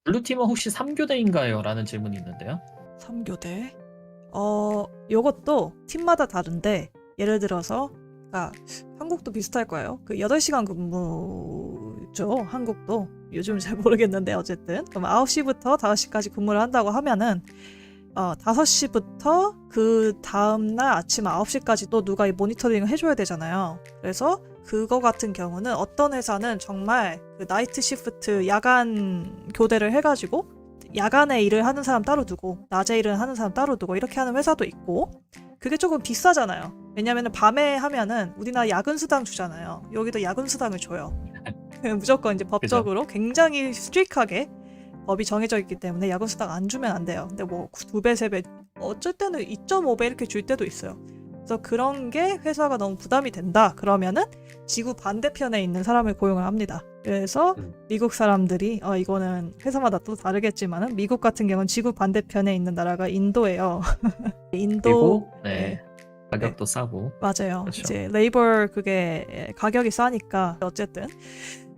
블루팀은 혹시 3교대인가요? 라는 질문이 있는데요. 3교대. 요것도 팀마다 다른데 예를 들어서 한국도 비슷할 거예요. 그 8시간 근무죠. 한국도. 요즘 잘 모르겠는데 어쨌든. 그럼 9시부터 5시까지 근무를 한다고 하면은 5시부터 그 다음날 아침 9시까지 또 누가 이 모니터링을 해줘야 되잖아요. 그래서 그거 같은 경우는 어떤 회사는 정말 그 나이트 시프트 야간 교대를 해가지고 야간에 일을 하는 사람 따로 두고 낮에 일을 하는 사람 따로 두고 이렇게 하는 회사도 있고, 그게 조금 비싸잖아요. 왜냐면은 밤에 하면은 우리나라 야근 수당 주잖아요. 여기도 야근 수당을 줘요. 무조건 이제 법적으로 굉장히 스트릭하게 법이 정해져 있기 때문에 야근 수당 안 주면 안 돼요. 근데 뭐 2배, 3배, 어쩔 때는 2.5배 이렇게 줄 때도 있어요. 그래서 그런 게 회사가 너무 부담이 된다. 그러면은 지구 반대편에 있는 사람을 고용을 합니다. 그래서 미국 사람들이 이거는 회사마다 또 다르겠지만은 미국 같은 경우는 지구 반대편에 있는 나라가 인도예요. 인도. 네. 가격도 싸고. 맞아요. 그렇죠. 이제 레이버 그게 가격이 싸니까 어쨌든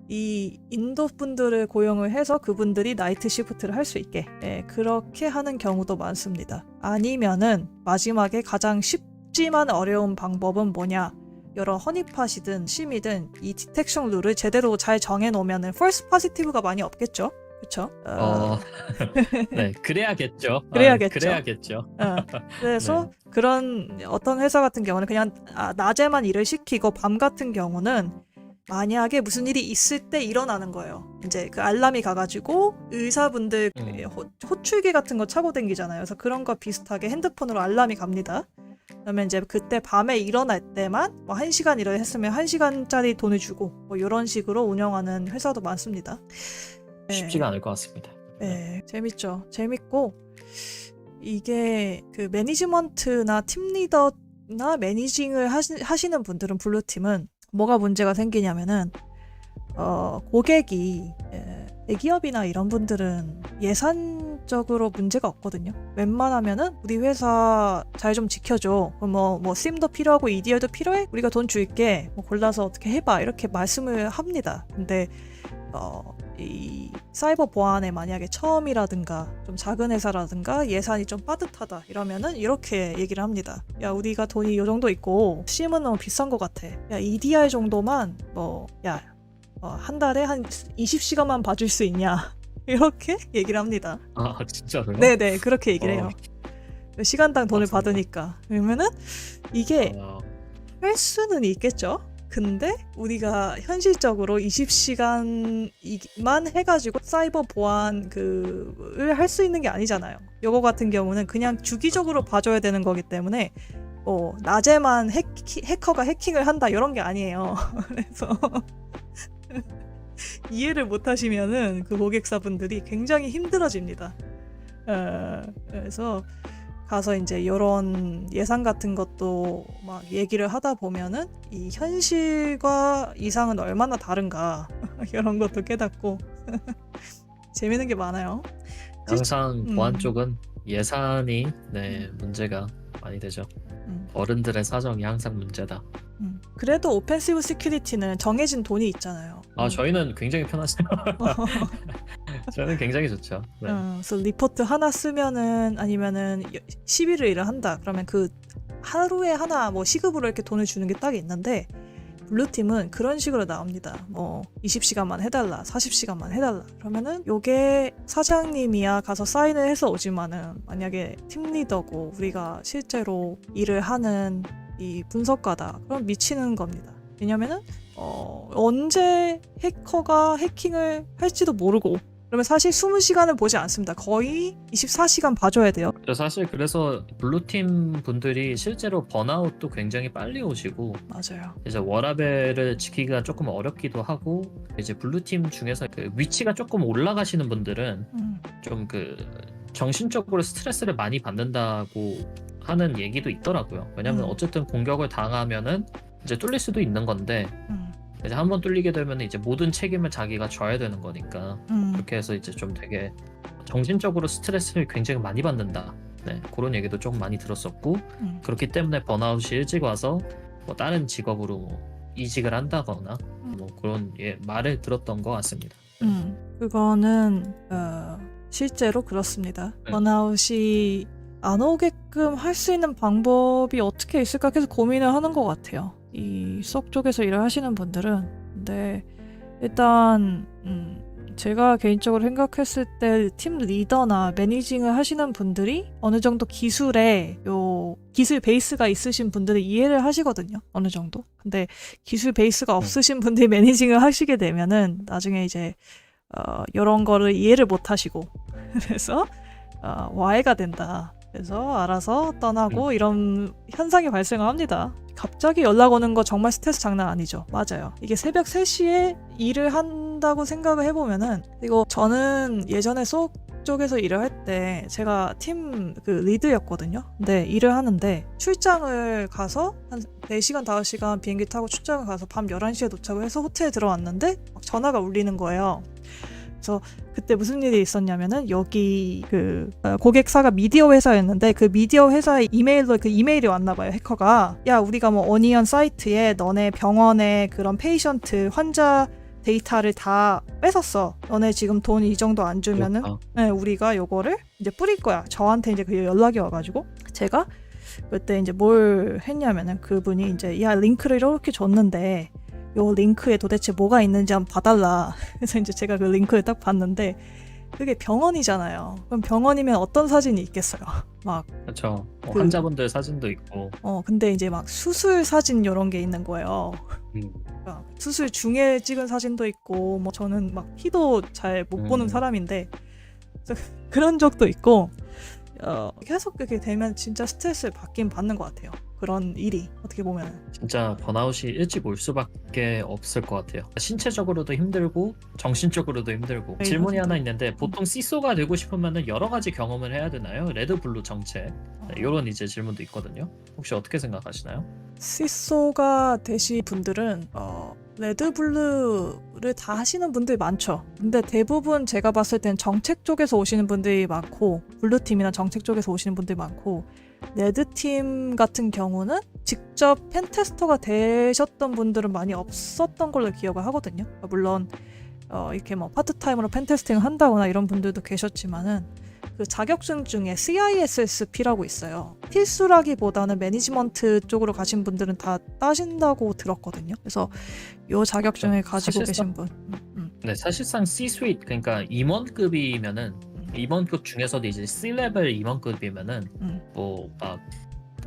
이 인도 분들을 고용을 해서 그분들이 나이트 시프트를 할 수 있게 그렇게 하는 경우도 많습니다. 아니면은 마지막에 가장 쉽지만 어려운 방법은 뭐냐? 여러 허니팟이든 심이든 이 디텍션 룰을 제대로 잘 정해놓으면은 false positive가 많이 없겠죠? 그렇죠? 네, 그래야겠죠. 그래야겠죠. 그래서 네. 그런 어떤 회사 같은 경우는 그냥 낮에만 일을 시키고 밤 같은 경우는 만약에 무슨 일이 있을 때 일어나는 거예요. 이제 그 알람이 가가지고 의사분들 호출기 같은 거 차고 댕기잖아요. 그래서 그런 거 비슷하게 핸드폰으로 알람이 갑니다. 그러면 이제 그때 밤에 일어날 때만 뭐 1시간 일을 했으면 1시간짜리 돈을 주고 뭐 이런 식으로 운영하는 회사도 많습니다. 쉽지가 않을 것 같습니다. 네, 재밌죠. 재밌고 이게 그 매니지먼트나 팀리더나 매니징을 하시는 분들은 블루팀은 뭐가 문제가 생기냐면은 고객이 대기업이나 이런 분들은 예산적으로 문제가 없거든요. 웬만하면은 우리 회사 잘 좀 지켜줘. 뭐 SIM도 필요하고 EDR도 필요해? 우리가 돈 줄게. 뭐 골라서 어떻게 해봐. 이렇게 말씀을 합니다. 근데 이 사이버 보안에 만약에 처음이라든가 좀 작은 회사라든가 예산이 좀 빠듯하다 이러면은 이렇게 얘기를 합니다. 야, 우리가 돈이 요 정도 있고 CM은 너무 비싼 것 같아. 야, EDR 정도만 한 달에 한 20시간만 봐줄 수 있냐. 이렇게 얘기를 합니다. 아, 진짜로요? 네네, 그렇게 얘기를 해요. 시간당 돈을 받으니까. 그러면은 이게 할 수는 있겠죠. 근데 우리가 현실적으로 20시간만 해가지고 사이버 보안 을 할 수 있는 게 아니잖아요. 요거 같은 경우는 그냥 주기적으로 봐줘야 되는 거기 때문에 낮에만 해커가 해킹을 한다 이런 게 아니에요. 그래서 이해를 못 하시면은 그 고객사분들이 굉장히 힘들어집니다. 그래서 가서 이제 이런 예산 같은 것도 막 얘기를 하다 보면은 이 현실과 이상은 얼마나 다른가 이런 것도 깨닫고 재밌는 게 많아요. 항상 보안 쪽은 예산이 문제가 많이 되죠. 어른들의 사정이 항상 문제다. 그래도 오펜시브 시큐리티는 정해진 돈이 있잖아요. 저희는 굉장히 편하죠. 저는 굉장히 좋죠. 네. 그래서 리포트 하나 쓰면은 아니면은 10일을 일을 한다. 그러면 그 하루에 하나 뭐 시급으로 이렇게 돈을 주는 게 딱 있는데 블루팀은 그런 식으로 나옵니다. 뭐 20시간만 해달라, 40시간만 해달라. 그러면은 요게 사장님이야 가서 사인을 해서 오지만은 만약에 팀리더고 우리가 실제로 일을 하는 이 분석가다. 그럼 미치는 겁니다. 왜냐면은 언제 해커가 해킹을 할지도 모르고 그러면 사실 20시간을 보지 않습니다. 거의 24시간 봐줘야 돼요. 사실 그래서 블루팀 분들이 실제로 번아웃도 굉장히 빨리 오시고 맞아요. 이제 워라밸을 지키기가 조금 어렵기도 하고 이제 블루팀 중에서 그 위치가 조금 올라가시는 분들은 좀 그 정신적으로 스트레스를 많이 받는다고 하는 얘기도 있더라고요. 왜냐면 어쨌든 공격을 당하면은 이제 뚫릴 수도 있는 건데 이제 한번 뚫리게 되면 이제 모든 책임을 자기가 져야 되는 거니까 그렇게 해서 이제 좀 되게 정신적으로 스트레스를 굉장히 많이 받는다. 네, 그런 얘기도 조금 많이 들었었고 그렇기 때문에 번아웃이 일찍 와서 뭐 다른 직업으로 이직을 한다거나 뭐 그런 말을 들었던 것 같습니다. 그거는 실제로 그렇습니다. 네. 번아웃이 안 오게끔 할 수 있는 방법이 어떻게 있을까 계속 고민을 하는 것 같아요. 이 수업 쪽에서 일을 하시는 분들은. 근데 일단 제가 개인적으로 생각했을 때 팀 리더나 매니징을 하시는 분들이 어느 정도 기술에 기술 베이스가 있으신 분들은 이해를 하시거든요. 어느 정도. 근데 기술 베이스가 없으신 분들이 매니징을 하시게 되면은 나중에 이제 이런 거를 이해를 못 하시고 그래서 와해가 된다. 그래서 알아서 떠나고 이런 현상이 발생합니다. 갑자기 연락 오는 거 정말 스트레스 장난 아니죠. 맞아요. 이게 새벽 3시에 일을 한다고 생각을 해보면은, 그리고 저는 예전에 속 쪽에서 일을 할 때 제가 팀 리드였거든요. 근데 일을 하는데 출장을 가서 한 4시간 5시간 비행기 타고 출장을 가서 밤 11시에 도착을 해서 호텔에 들어왔는데 막 전화가 울리는 거예요. 그래서 그때 무슨 일이 있었냐면은 여기 고객사가 미디어 회사였는데 그 미디어 회사의 이메일로 이메일이 왔나 봐요. 해커가 야 우리가 뭐 어니언 사이트에 너네 병원의 그런 페이션트 환자 데이터를 다 뺏었어. 너네 지금 돈 이 정도 안 주면은 네, 우리가 요거를 이제 뿌릴 거야. 저한테 이제 그 연락이 와가지고 제가 그때 이제 뭘 했냐면은 그분이 이제 야 링크를 이렇게 줬는데 요 링크에 도대체 뭐가 있는지 한번 봐달라. 그래서 이제 제가 그 링크를 딱 봤는데 그게 병원이잖아요. 그럼 병원이면 어떤 사진이 있겠어요? 막 그렇죠. 환자분들 사진도 있고. 근데 이제 막 수술 사진 이런 게 있는 거예요. 그러니까 수술 중에 찍은 사진도 있고, 뭐 저는 막 피도 잘 못 보는 사람인데 그런 적도 있고. 계속 그렇게 되면 진짜 스트레스를 받긴 받는 것 같아요. 그런 일이 어떻게 보면 진짜 번아웃이 일찍 올 수밖에 없을 것 같아요. 신체적으로도 힘들고 정신적으로도 힘들고. 네, 질문이 맞습니다. 하나 있는데 보통 시소가 되고 싶으면 여러 가지 경험을 해야 되나요? 레드 블루 정책 이런 이제 질문도 있거든요. 혹시 어떻게 생각하시나요? 시소가 되신 분들은 레드블루를 다 하시는 분들이 많죠. 근데 대부분 제가 봤을 땐 정책 쪽에서 오시는 분들이 많고 블루팀이나 정책 쪽에서 오시는 분들이 많고 레드팀 같은 경우는 직접 펜테스터가 되셨던 분들은 많이 없었던 걸로 기억을 하거든요. 물론 이렇게 뭐 파트타임으로 펜테스팅을 한다거나 이런 분들도 계셨지만은 그 자격증 중에 CISSP라고 있어요. 필수라기보다는 매니지먼트 쪽으로 가신 분들은 다 따신다고 들었거든요. 그래서 이 자격증을 가지고 계신 분. 네, 사실상 C-suite 그러니까 임원급이면은 임원급 중에서도 이제 C-level 임원급이면은 뭐 막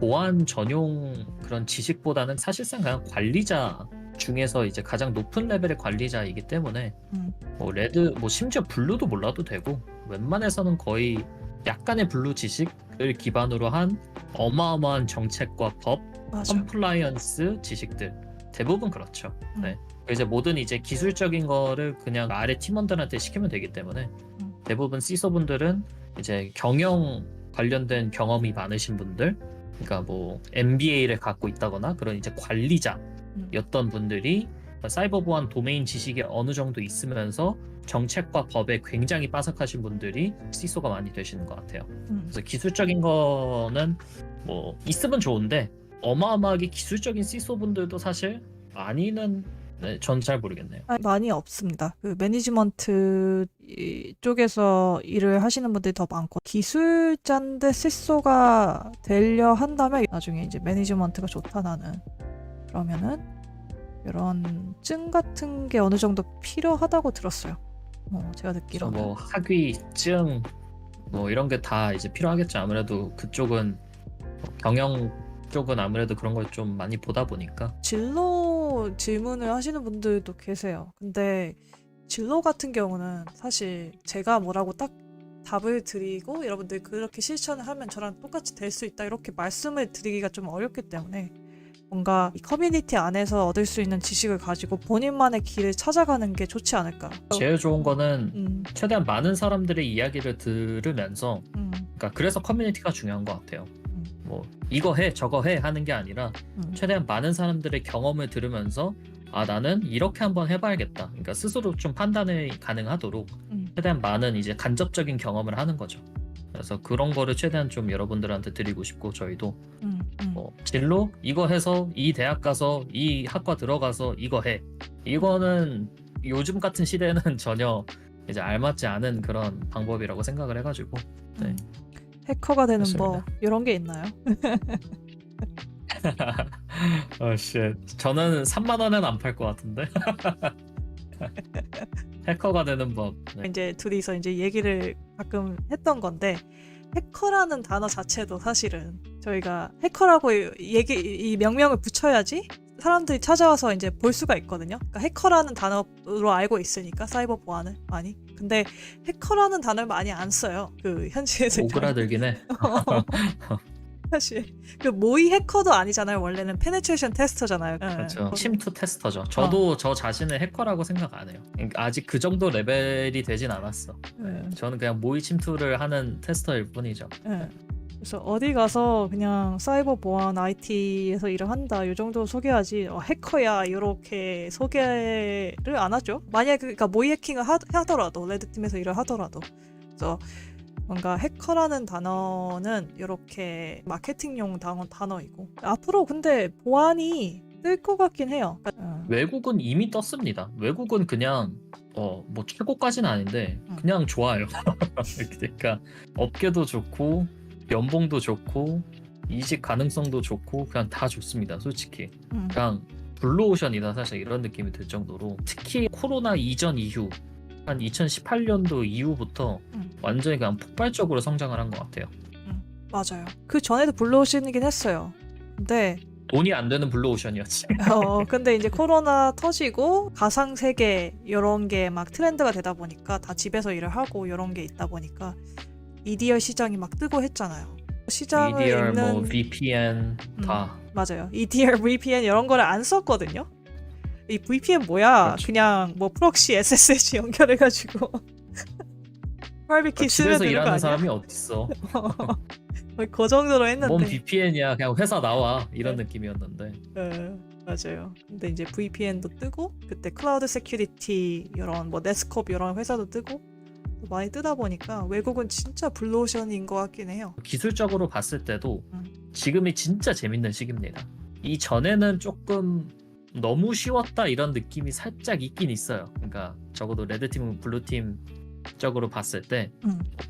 보안 전용 그런 지식보다는 사실상 그냥 관리자 중에서 이제 가장 높은 레벨의 관리자이기 때문에 뭐 레드 뭐 심지어 블루도 몰라도 되고 웬만해서는 거의 약간의 블루 지식을 기반으로 한 어마어마한 정책과 법, 맞아. 컴플라이언스 지식들 대부분 그렇죠. 네. 이제 모든 이제 기술적인 거를 그냥 아래 팀원들한테 시키면 되기 때문에 대부분 시소분들은 이제 경영 관련된 경험이 많으신 분들, 그러니까 뭐 MBA를 갖고 있다거나 그런 이제 관리자였던 분들이 사이버 보안 도메인 지식이 어느 정도 있으면서 정책과 법에 굉장히 빠삭하신 분들이 시소가 많이 되시는 것 같아요. 그래서 기술적인 거는 뭐 있으면 좋은데 어마어마하게 기술적인 시소 분들도 사실 많이는 전 잘 모르겠네요. 많이 없습니다. 그 매니지먼트 쪽에서 일을 하시는 분들이 더 많고 기술자인데 시소가 되려 한다면 나중에 이제 매니지먼트가 좋다 나는 그러면은 이런 증 같은 게 어느 정도 필요하다고 들었어요. 제가 듣기로는. 뭐 학위증 뭐 이런 게 다 이제 필요하겠죠. 아무래도 그쪽은 경영 쪽은 아무래도 그런 걸 좀 많이 보다 보니까. 진로 질문을 하시는 분들도 계세요. 근데 진로 같은 경우는 사실 제가 뭐라고 딱 답을 드리고 여러분들 그렇게 실천을 하면 저랑 똑같이 될 수 있다 이렇게 말씀을 드리기가 좀 어렵기 때문에 뭔가 이 커뮤니티 안에서 얻을 수 있는 지식을 가지고 본인만의 길을 찾아가는 게 좋지 않을까. 제일 좋은 거는 최대한 많은 사람들의 이야기를 들으면서 그러니까 그래서 커뮤니티가 중요한 것 같아요. 뭐 이거 해 저거 해 하는 게 아니라 최대한 많은 사람들의 경험을 들으면서 아 나는 이렇게 한번 해봐야겠다. 그러니까 스스로 좀 판단이 가능하도록 최대한 많은 이제 간접적인 경험을 하는 거죠. 그래서 그런 거를 최대한 좀 여러분들한테 드리고 싶고 저희도 뭐 진로 이거 해서 이 대학 가서 이 학과 들어가서 이거 해 이거는 요즘 같은 시대에는 전혀 이제 알맞지 않은 그런 방법이라고 생각을 해가지고 네. 해커가 되는 그렇습니다. 법 이런 게 있나요? 쉣. 저는 3만 원에는 안 팔 것 같은데. 해커가 되는 법. 네. 이제 둘이서 이제 얘기를 가끔 했던 건데 해커라는 단어 자체도 사실은 저희가 해커라고 이 명명을 붙여야지 사람들이 찾아와서 이제 볼 수가 있거든요. 그러니까 해커라는 단어로 알고 있으니까 사이버 보안을 많이. 근데 해커라는 단어를 많이 안 써요. 그 현실에서 오그라들긴 해. 사실 그 모의 해커도 아니잖아요. 원래는 페네트레이션 테스터잖아요. 그렇죠. 침투 테스터죠. 저도 저 자신을 해커라고 생각 안 해요. 그러니까 아직 그 정도 레벨이 되진 않았어. 저는 그냥 모의 침투를 하는 테스터일 뿐이죠. 그래서 어디 가서 그냥 사이버 보안 IT에서 일을 한다 이 정도 소개하지 해커야 이렇게 소개를 안 하죠. 만약에 그러니까 모의 해킹을 하더라도 레드팀에서 일을 하더라도 그래서 뭔가 해커라는 단어는 이렇게 마케팅용 단어이고 앞으로 근데 보안이 뜰 것 같긴 해요. 외국은 이미 떴습니다. 외국은 그냥 뭐 최고까지는 아닌데 그냥 좋아요. 그러니까 업계도 좋고 연봉도 좋고 이직 가능성도 좋고 그냥 다 좋습니다. 솔직히 그냥 블루오션이다 사실 이런 느낌이 들 정도로 특히 코로나 이전 이후 한 2018년도 이후부터 완전히 그냥 폭발적으로 성장을 한 것 같아요. 맞아요. 그 전에도 블루오션이긴 했어요. 근데 돈이 안 되는 블루오션이었지. 근데 이제 코로나 터지고 가상 세계 이런 게 막 트렌드가 되다 보니까 다 집에서 일을 하고 이런 게 있다 보니까 EDR 시장이 막 뜨고 했잖아요. 시장을 EDR, 읽는 뭐 VPN 다. 맞아요. EDR, VPN 이런 거를 안 썼거든요. 이 VPN 뭐야? 그렇죠. 그냥 뭐 프록시 SSH 연결해가지고 프라이빗 키 쓰면 집에서 되는 거 일하는 아니야? 사람이 어딨어. 그 정도로 했는데. 뭔 VPN이야 그냥 회사 나와 이런 느낌이었는데. 맞아요. 근데 이제 VPN도 뜨고 그때 클라우드 세큐리티 이런 뭐 네스콥 이런 회사도 뜨고 많이 뜨다 보니까 외국은 진짜 블루오션인 것 같긴 해요. 기술적으로 봤을 때도 지금이 진짜 재밌는 시기입니다. 이 전에는 조금 너무 쉬웠다 이런 느낌이 살짝 있긴 있어요. 그러니까 적어도 레드팀은 블루팀 적으로 봤을 때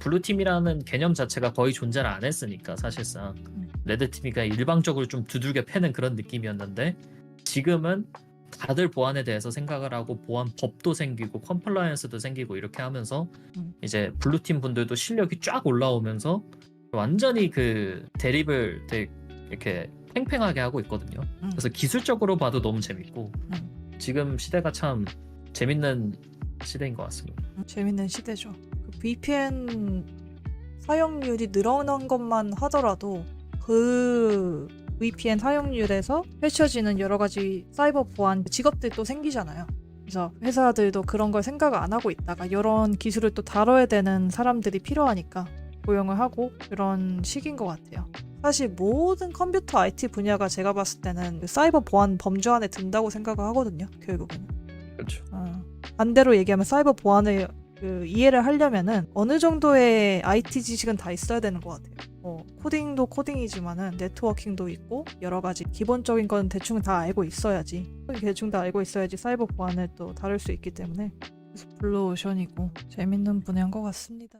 블루팀이라는 개념 자체가 거의 존재를 안 했으니까 사실상 레드팀이 그냥 일방적으로 좀 두들겨 패는 그런 느낌이었는데 지금은 다들 보안에 대해서 생각을 하고 보안 법도 생기고 컴플라이언스도 생기고 이렇게 하면서 이제 블루팀 분들도 실력이 쫙 올라오면서 완전히 그 대립을 되게 이렇게 팽팽하게 하고 있거든요. 그래서 기술적으로 봐도 너무 재밌고 지금 시대가 참 재밌는 시대인 것 같습니다. 재밌는 시대죠. 그 VPN 사용률이 늘어난 것만 하더라도 그 VPN 사용률에서 펼쳐지는 여러 가지 사이버 보안 직업들도 생기잖아요. 그래서 회사들도 그런 걸 생각을 안 하고 있다가 이런 기술을 또 다뤄야 되는 사람들이 필요하니까 고용을 하고 그런 시기인 것 같아요. 사실 모든 컴퓨터 IT 분야가 제가 봤을 때는 사이버 보안 범주 안에 든다고 생각을 하거든요. 결국은. 그렇죠. 반대로 얘기하면 사이버 보안을 이해를 하려면은 어느 정도의 IT 지식은 다 있어야 되는 것 같아요. 코딩도 코딩이지만은 네트워킹도 있고 여러 가지 기본적인 건 대충 다 알고 있어야지. 대충 다 알고 있어야지 사이버 보안을 또 다룰 수 있기 때문에 그래서 블루오션이고 재밌는 분야인 것 같습니다.